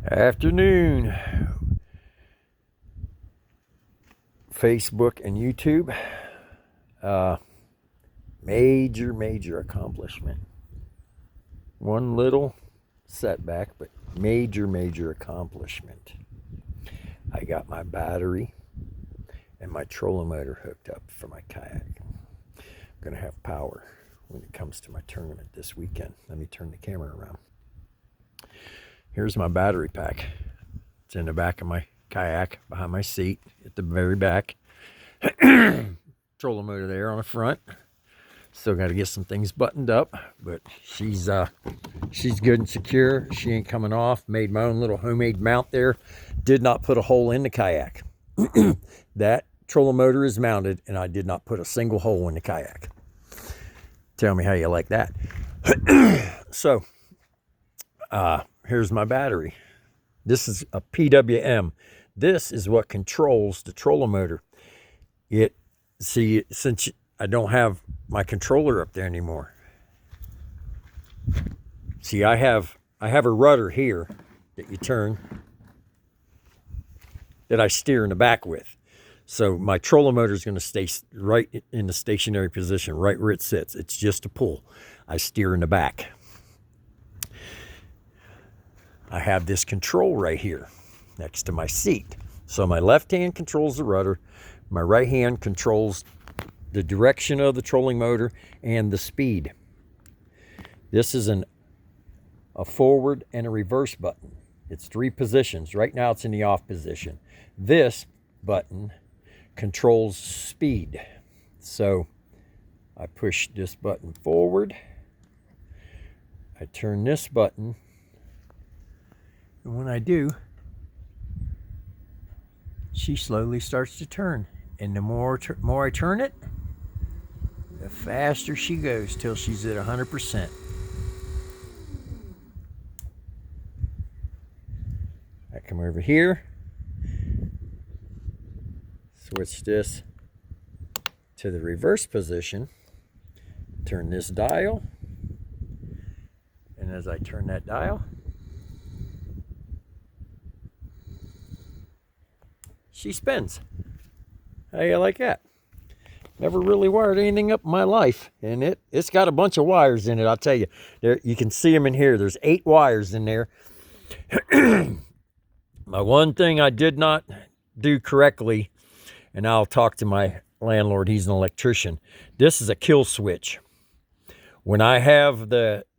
Afternoon, Facebook and YouTube. Major accomplishment. One little setback, but major accomplishment. I got my battery and my trolling motor hooked up for my kayak. I'm gonna have power when it comes to my tournament this weekend. Let me turn the camera around. Here's my battery pack. It's in the back of my kayak, behind my seat, at the very back. Trolling motor there on the front. Still got to get some things buttoned up, but she's good and secure. She ain't coming off. Made my own little homemade mount there. Did not put a hole in the kayak. That trolling motor is mounted, and I did not put a single hole in the kayak. Tell me how you like that. So, here's my battery. This is a PWM. This is what controls the trolling motor. Since I don't have my controller up there anymore. See, I have a rudder here that you turn, that I steer in the back with. So my trolling motor is going to stay right in the stationary position, right where it sits. It's just a pull. I steer in the back. I have this control right here next to my seat. So my left hand controls the rudder. My right hand controls the direction of the trolling motor and the speed. This is a forward and a reverse button. It's 3 positions. Right now it's in the off position. This button controls speed. So I push this button forward. I turn this button. And when I do, she slowly starts to turn. And the more I turn it, the faster she goes till she's at 100%. I come over here, switch this to the reverse position, turn this dial, and as I turn that dial, she spins. How you like that? Never really wired anything up in my life, and it's got a bunch of wires in it. I'll tell you, there you can see them in here. There's 8 wires in there. My one thing I did not do correctly, and I'll talk to my landlord. He's an electrician. This is a kill switch. When I have the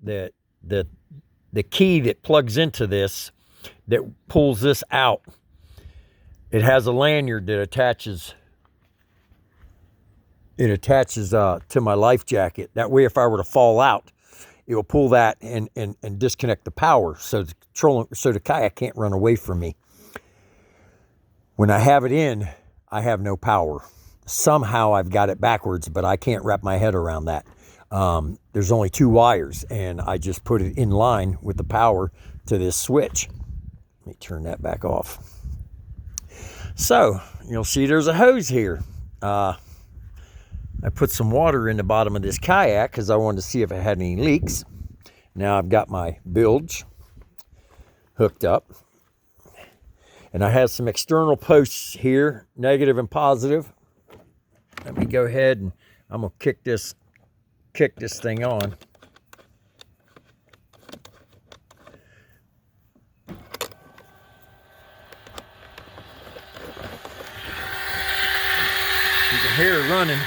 key that plugs into this, that pulls this out, it has a lanyard that attaches. It attaches to my life jacket. That way, if I were to fall out, it will pull that and disconnect the power, so the kayak can't run away from me. When I have it in, I have no power. Somehow I've got it backwards, but I can't wrap my head around that. There's only 2 wires, and I just put it in line with the power to this switch. Let me turn that back off. So you'll see there's a hose here. I put some water in the bottom of this kayak because I wanted to see if it had any leaks. Now I've got my bilge hooked up. And I have some external posts here, negative and positive. Let me go ahead and I'm going to kick this thing on. You can hear it running.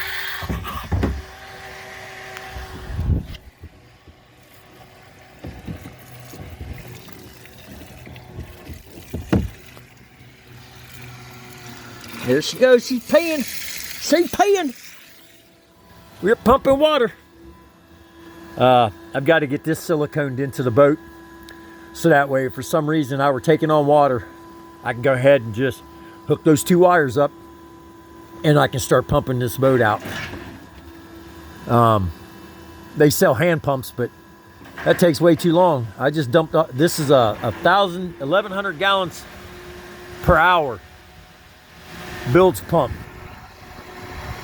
There she goes. She's peeing. She's peeing. We're pumping water. I've got to get this siliconed into the boat, so that way, if for some reason I were taking on water, I can go ahead and just hook those 2 wires up, and I can start pumping this boat out. They sell hand pumps, but that takes way too long. I just dumped. This is a 1,100 gallons per hour bilge pump.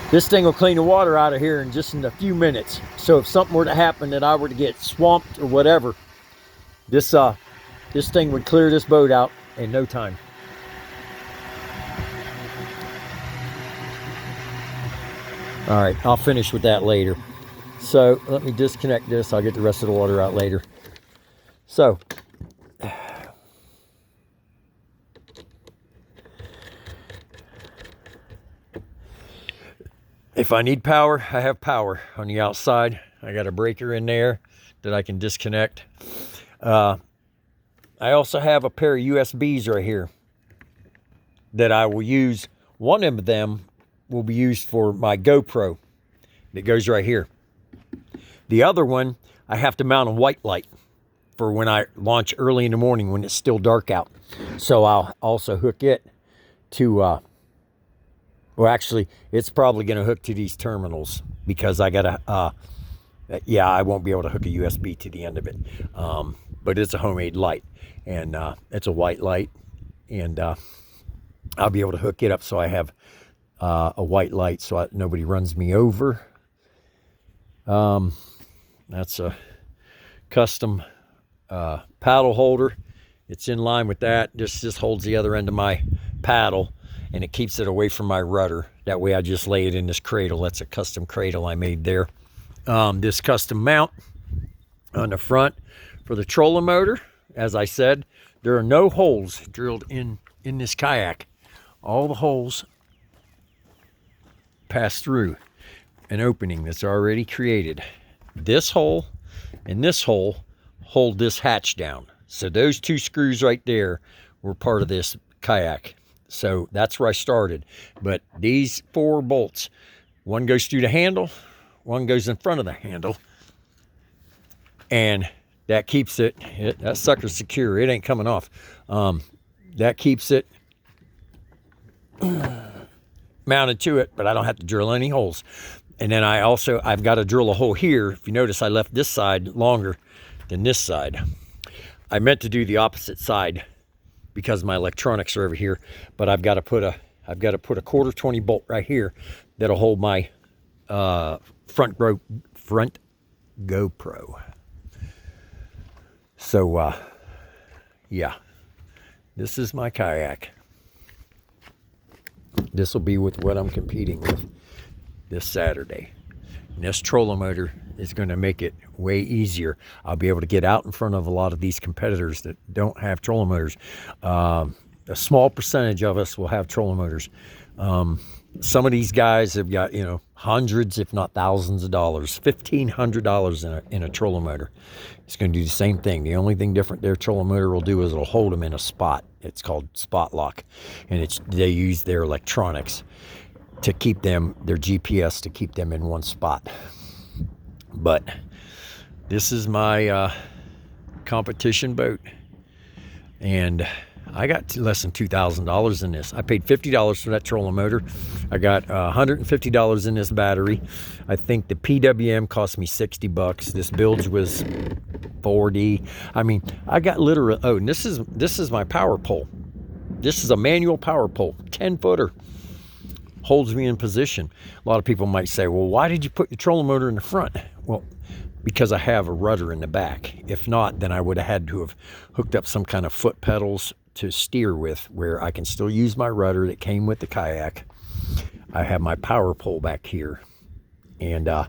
This thing will clean the water out of here in just a few minutes. So if something were to happen, that I were to get swamped or whatever, this This thing would clear this boat out in no time. All right, I'll finish with that later. So let me disconnect this. I'll get the rest of the water out later. So if I need power, I have power on the outside. I got a breaker in there that I can disconnect. I also have a pair of USBs right here that I will use. One of them will be used for my GoPro that goes right here. The other one, I have to mount a white light for when I launch early in the morning when it's still dark out. So I'll also hook it to, well, actually, it's probably going to hook to these terminals because I got to, yeah, I won't be able to hook a USB to the end of it. But it's a homemade light, and it's a white light, and I'll be able to hook it up so I have a white light so nobody runs me over. That's a custom paddle holder. It's in line with that. Just holds the other end of my paddle, and it keeps it away from my rudder. That way I just lay it in this cradle. That's a custom cradle I made there. This custom mount on the front for the trolling motor. As I said, there are no holes drilled in this kayak. All the holes pass through an opening that's already created. This hole and this hole hold this hatch down. So those two screws right there were part of this kayak. So that's where I started. But these 4 bolts, one goes through the handle, one goes in front of the handle, and that keeps it, that sucker's secure. It ain't coming off. That keeps it mounted to it, but I don't have to drill any holes. And then I've got to drill a hole here. If you notice, I left this side longer than this side. I meant to do the opposite side because my electronics are over here, but I've got to put a 1/4 20 bolt right here that'll hold my front GoPro. So yeah, this is my kayak. This will be with what I'm competing with this Saturday. And this trolling motor is going to make it way easier. I'll be able to get out in front of a lot of these competitors that don't have trolling motors. A small percentage of us will have trolling motors. Some of these guys have got, hundreds, if not thousands of dollars, $1,500 in a trolling motor. It's going to do the same thing. The only thing different their trolling motor will do is it'll hold them in a spot. It's called spot lock, and they use their electronics to keep them, their GPS to keep them in one spot. But this is my competition boat, and I got less than $2,000 in this. I paid $50 for that trolling motor. I got $150 in this battery. I think the PWM cost me $60. This bilge was $40. I mean, I got literally. Oh, and this is my power pole. This is a manual power pole, 10-footer. Holds me in position. A lot of people might say, well, why did you put your trolling motor in the front? Well, because I have a rudder in the back. If not, then I would have had to have hooked up some kind of foot pedals to steer with, where I can still use my rudder that came with the kayak. I have my power pole back here, and I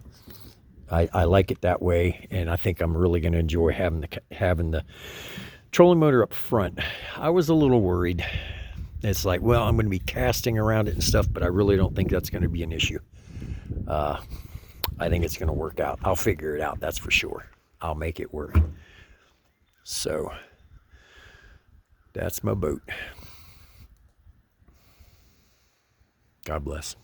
like it that way, and I think I'm really going to enjoy having the trolling motor up front. I was a little worried. It's like, well, I'm going to be casting around it and stuff, but I really don't think that's going to be an issue. I think it's going to work out. I'll figure it out, that's for sure. I'll make it work. So that's my boat. God bless.